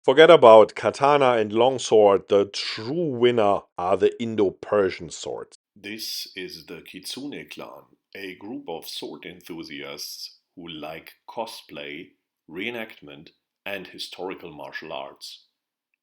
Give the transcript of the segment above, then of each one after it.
Forget about katana and longsword, the true winner are the Indo-Persian swords. This is the Kitsune clan, a group of sword enthusiasts who like cosplay, reenactment, and historical martial arts.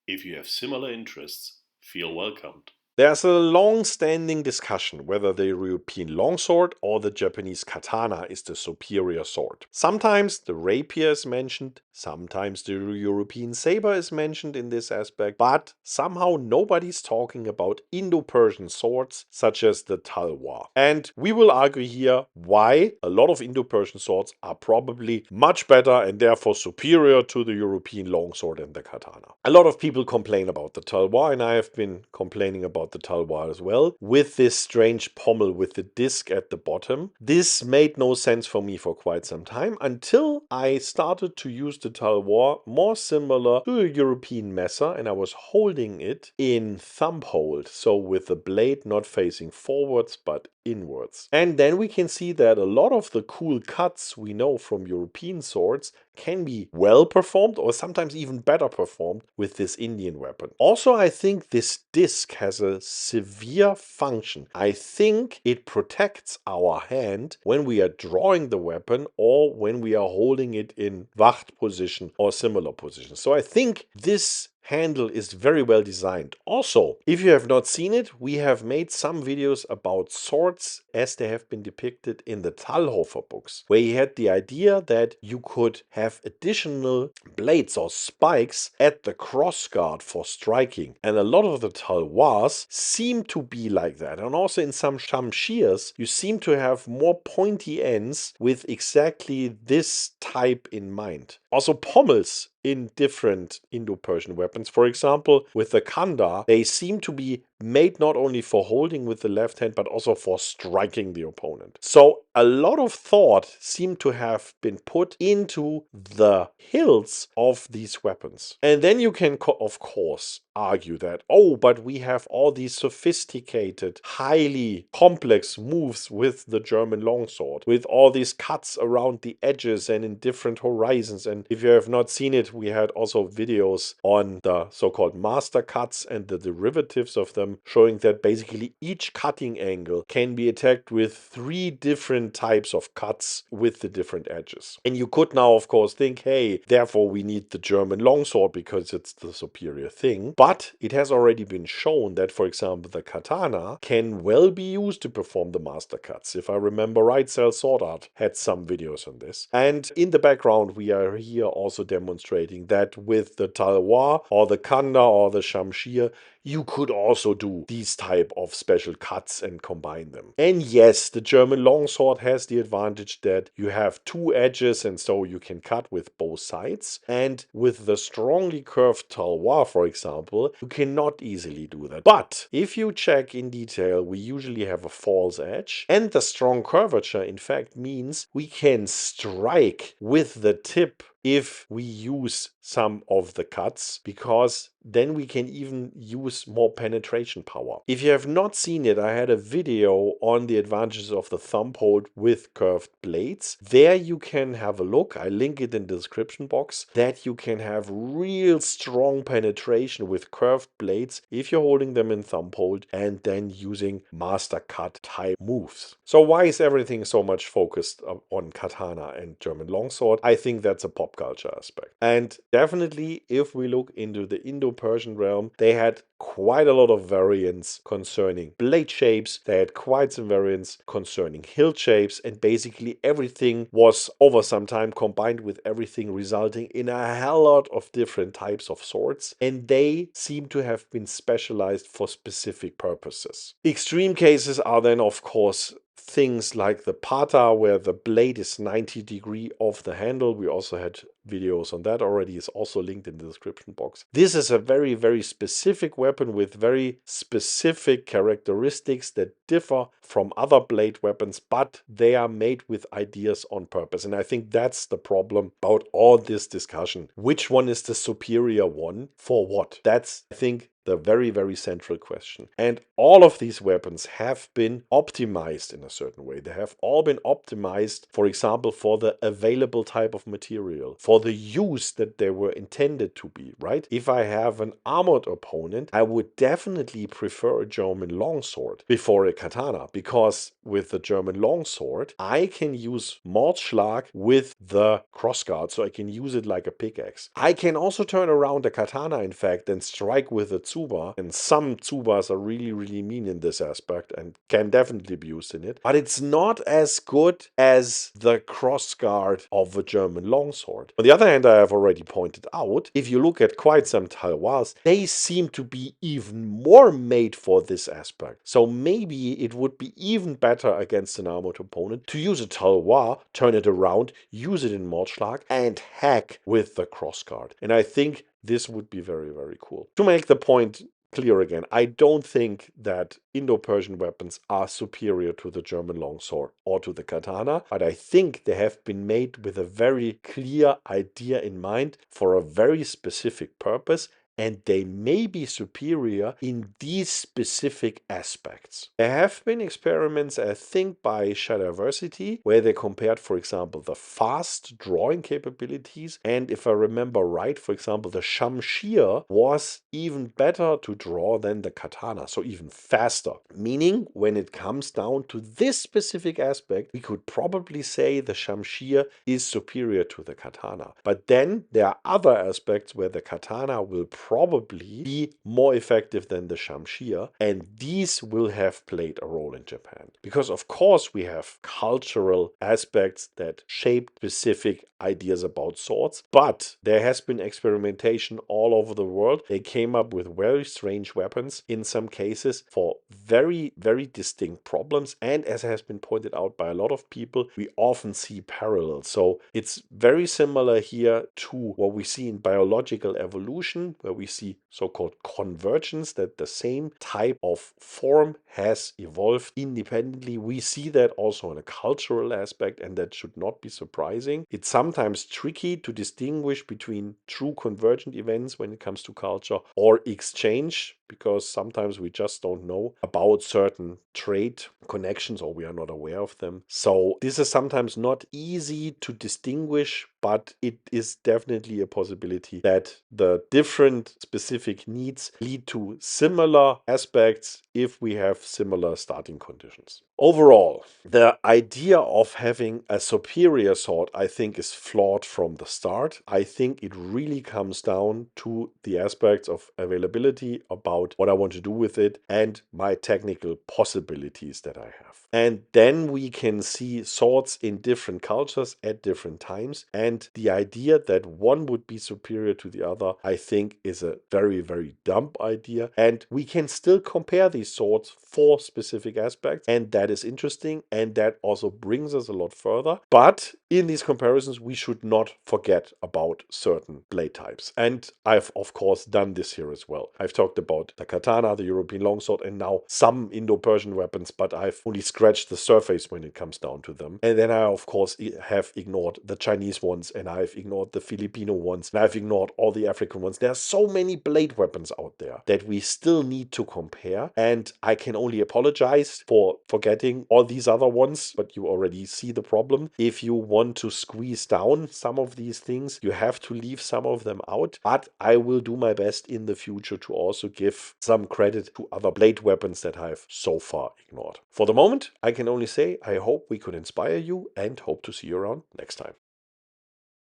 If you have similar interests, feel welcomed. There's a long-standing discussion whether the European longsword or the Japanese katana is the superior sword. Sometimes the rapier is mentioned, sometimes the European saber is mentioned in this aspect, but somehow nobody's talking about Indo-Persian swords such as the Talwar. And we will argue here why a lot of Indo-Persian swords are probably much better and therefore superior to the European longsword and the katana. A lot of people complain about the Talwar, and I have been complaining about the Talwar as well, with this strange pommel with the disc at the bottom. This made no sense for me for quite some time until I started to use the Talwar more similar to a European messer, and I was holding it in thumbhold, so with the blade not facing forwards but inwards. And then we can see that a lot of the cool cuts we know from European swords can be well performed or sometimes even better performed with this Indian weapon. Also, I think this disc has a severe function. I think it protects our hand when we are drawing the weapon or when we are holding it in Wacht position or similar position. So I think this handle is very well designed. Also, if you have not seen it, we have made some videos about swords as they have been depicted in the Talhofer books, where he had the idea that you could have additional blades or spikes at the crossguard for striking. And a lot of the Talwars seem to be like that. And also in some shamshirs, you seem to have more pointy ends with exactly this type in mind. Also, pommels in different Indo-Persian weapons. For example, with the kanda, they seem to be made not only for holding with the left hand, but also for striking the opponent. So a lot of thought seemed to have been put into the hilts of these weapons. And then you can, of course, argue that, oh, but we have all these sophisticated, highly complex moves with the German longsword, with all these cuts around the edges and in different horizons. And if you have not seen it, we had also videos on the so-called mastercuts and the derivatives of them, showing that basically each cutting angle can be attacked with 3 different types of cuts with the different edges. And you could now, of course, think, hey, therefore we need the German longsword because it's the superior thing. But it has already been shown that, for example, the katana can well be used to perform the mastercuts. If I remember right, Cell Sword Art had some videos on this. And in the background, we are here also demonstrating that with the Talwar or the Kanda or the Shamshir, you could also do these type of special cuts and combine them. And yes, the German longsword has the advantage that you have 2 edges and so you can cut with both sides. And with the strongly curved Talwar, for example, you cannot easily do that. But if you check in detail, we usually have a false edge, and the strong curvature in fact means we can strike with the tip if we use some of the cuts, because then we can even use more penetration power. If you have not seen it, I had a video on the advantages of the thumbhold with curved blades. There you can have a look. I link it in the description box, that you can have real strong penetration with curved blades if you're holding them in thumbhold and then using master cut type moves. So why is everything so much focused on katana and German longsword? I think that's a pop culture aspect. And definitely, if we look into the Indo-Persian realm, they had quite a lot of variants concerning blade shapes. They had quite some variants concerning hilt shapes, and basically everything was over some time combined with everything, resulting in a hell lot of different types of swords, and they seem to have been specialized for specific purposes. Extreme cases are then, of course, things like the pata, where the blade is 90 degrees off the handle. We also had videos on that already. It's also linked in the description box. This is a very, very specific weapon with very specific characteristics that differ from other blade weapons, but they are made with ideas on purpose. And I think that's the problem about all this discussion. Which one is the superior one for what? That's, I think, the very, very central question. And all of these weapons have been optimized in a certain way. They have all been optimized, for example, for the available type of material, for the use that they were intended to be, right? If I have an armored opponent, I would definitely prefer a German longsword before a katana, because with the German longsword, I can use Mordschlag with the crossguard, so I can use it like a pickaxe. I can also turn around a katana, in fact, and strike with a tsuba, and some tsubas are really, really mean in this aspect and can definitely be used in it, but it's not as good as the crossguard of a German longsword. On the other hand, I have already pointed out, if you look at quite some Talwars, they seem to be even more made for this aspect. So maybe it would be even better against an armored opponent to use a Talwar, turn it around, use it in Mordschlag, and hack with the crossguard. And I think this would be very, very cool. To make the point clear again, I don't think that Indo-Persian weapons are superior to the German longsword or to the katana, but I think they have been made with a very clear idea in mind for a very specific purpose, and they may be superior in these specific aspects. There have been experiments, I think, by Versatility, where they compared, for example, the fast drawing capabilities, and if I remember right, for example, the shamshir was even better to draw than the katana, so even faster. Meaning, when it comes down to this specific aspect, we could probably say the shamshir is superior to the katana. But then there are other aspects where the katana will probably be more effective than the shamshir, and these will have played a role in Japan. Because of course we have cultural aspects that shape specific ideas about swords, but there has been experimentation all over the world. They came up with very strange weapons in some cases for very, very distinct problems, and as has been pointed out by a lot of people, we often see parallels. So it's very similar here to what we see in biological evolution, where we see so-called convergence, that the same type of form has evolved independently. We see that also in a cultural aspect, and that should not be surprising. It's sometimes tricky to distinguish between true convergent events when it comes to culture or exchange, because sometimes we just don't know about certain trait connections or we are not aware of them. So this is sometimes not easy to distinguish, but it is definitely a possibility that the different specific needs lead to similar aspects if we have similar starting conditions. Overall, the idea of having a superior sword, I think, is flawed from the start. I think it really comes down to the aspects of availability, about what I want to do with it, and my technical possibilities that I have. And then we can see swords in different cultures at different times. And the idea that one would be superior to the other, I think, is a very, very dumb idea. And we can still compare these swords for specific aspects. And that is interesting. And that also brings us a lot further. But in these comparisons, we should not forget about certain blade types. And I've, of course, done this here as well. I've talked about the katana, the European longsword, and now some Indo-Persian weapons, but I've only scratched the surface when it comes down to them. And then I, of course, have ignored the Chinese ones, and I've ignored the Filipino ones, and I've ignored all the African ones. There are so many blade weapons out there that we still need to compare, and I can only apologize for forgetting all these other ones, but you already see the problem. If you want to squeeze down some of these things, you have to leave some of them out, but I will do my best in the future to also give some credit to other blade weapons that I've so far ignored. For the moment, I can only say I hope we could inspire you and hope to see you around next time.